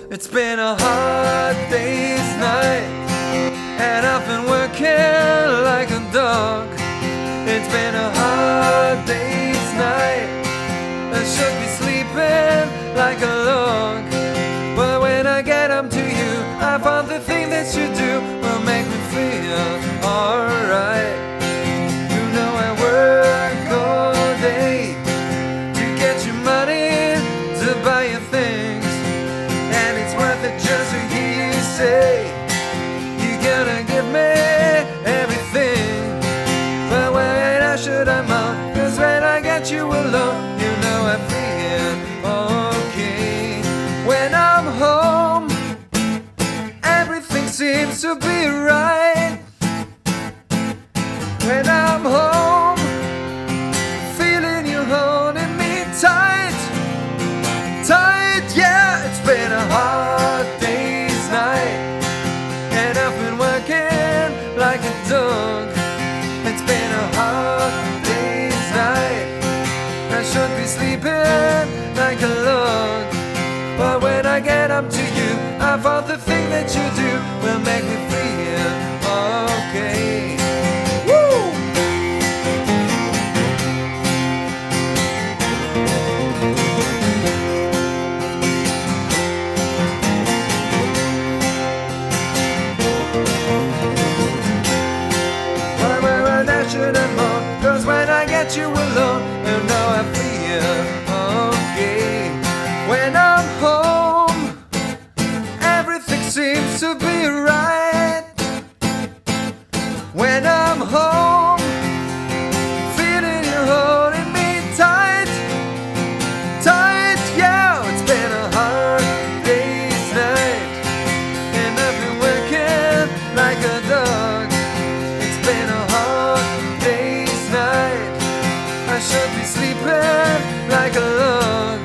It's been a hard day's night, and I've been working like a dog. It's been a hard day's night, I should be sleeping like a log. But when I get up to you, I found the thing that you do will make me feel alright. You know I work all day to get you money to buy you things, and it's worth it just to hear you say you're gonna give me everything. But when should I mind? 'Cause when I get you alone, you know I feel okay. When I'm home, everything seems to be right. When I'm home, feeling you holding me tight, tight, yeah. It's been a hard day's night, and I've been working like a dog. It's been a hard day's night, I should be sleeping like a log. But when I get up to you, I found the thing that you do will make me feel okay. Woo! More, 'cause when I get you alone, you know I feel okay. When I'm home, everything seems to be right. When I'm home, feeling you holding me tight, tight, yeah. It's been a hard day's night, and I've been working like a dog. It's been a hard day's night, I should be sleeping like a log.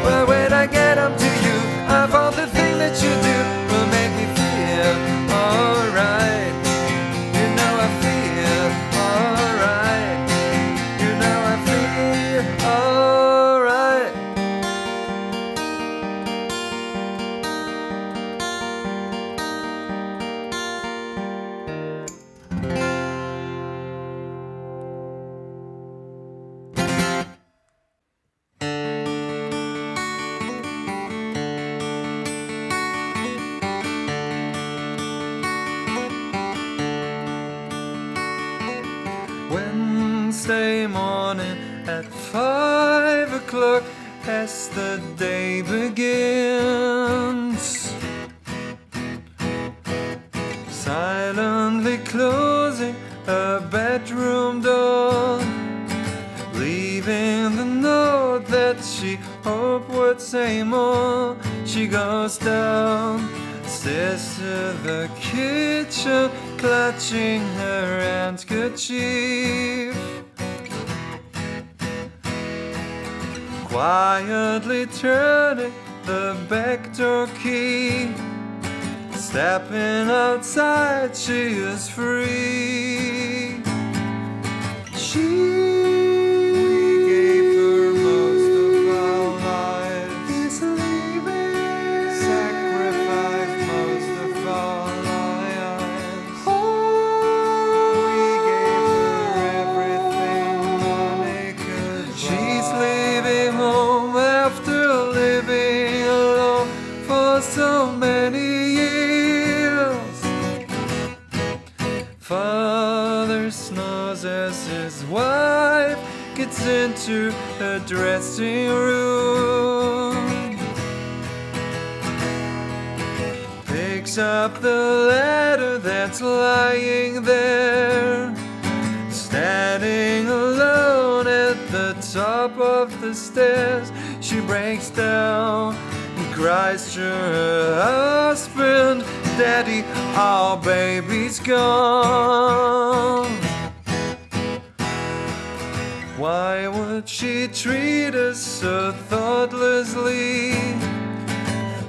But when I get up to you, I found the thing that you do will make me feel alright. You know I feel alright. You know I feel alright. Wednesday morning at 5 o'clock as the day begins, silently closing her bedroom door, leaving the note that she hoped would say more. She goes downstairs to the kitchen, clutching her handkerchief, quietly turning the back door key. Stepping outside, she is free. She gave her most of our lives, is leaving, sacrificed most of our lives. We gave her everything money could buy. She's leaving home after living alone for so many years. Father snores as his wife gets into her dressing room, picks up the letter that's lying there, standing alone at the top of the stairs. She breaks down and cries to her husband, "Daddy, our baby's gone." Why would she treat us so thoughtlessly?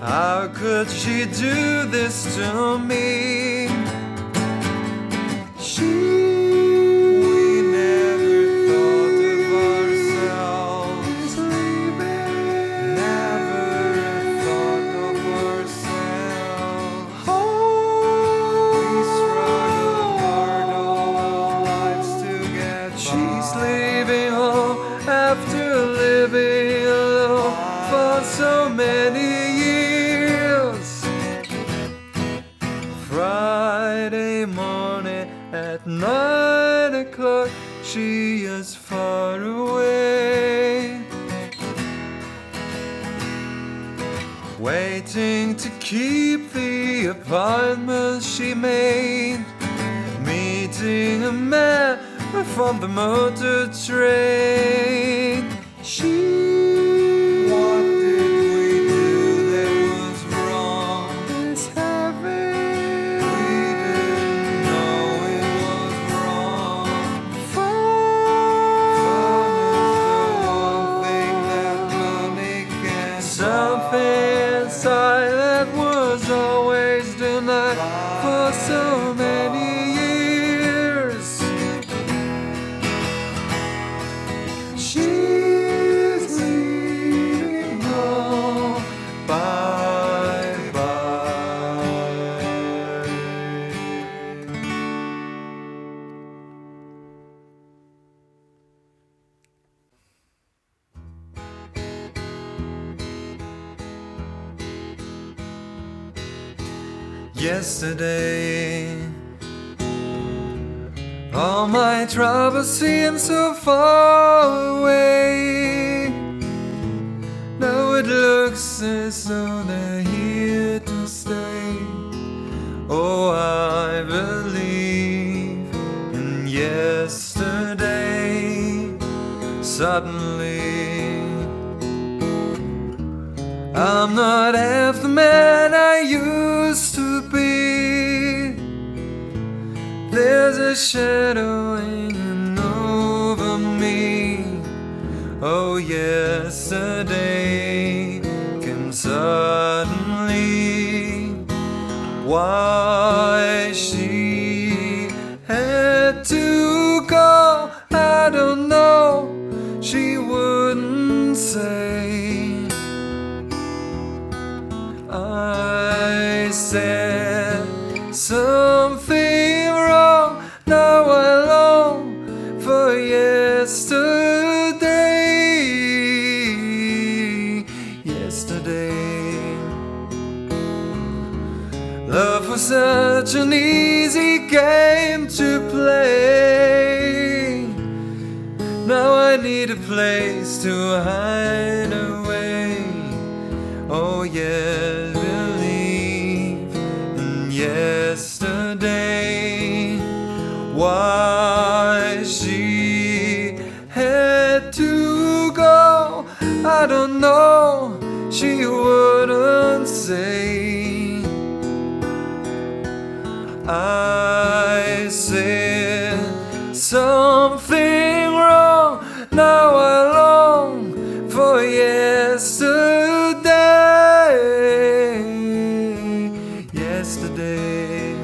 How could she do this to me? We never thought of ourselves, never thought of ourselves. so many years. Friday morning at 9 o'clock, she is far away, waiting to keep the appointment she made, meeting a man from the motor train. What did we do that was wrong? It's heavy. We didn't know it was wrong. Fun is the one thing that money can't buy. Something inside that was always denied for so many years. She's leaving home. Bye bye. Yesterday, all my troubles seem so far away. Now it looks as though they're here to stay. Oh, I believe in yesterday. Suddenly, I'm not half the man I used to be. There's a shadow hanging over me. Oh, yesterday came suddenly. Why she had to go, I don't know. She wouldn't say. I said something wrong. Now I long for yesterday. Yesterday, love was such an easy game to play. Now I need a place to hide away. Oh yes, believe in yesterday. Why she had to go, I don't know. She wouldn't say. I said something wrong. Now I long for yesterday. Yesterday,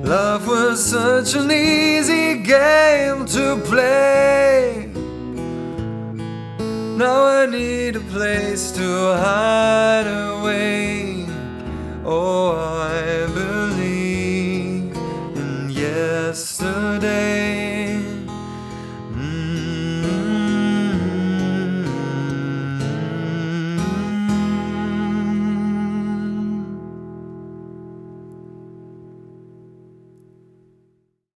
love was such an easy game to play. Now I need a place to hide away. Oh, I believe in yesterday.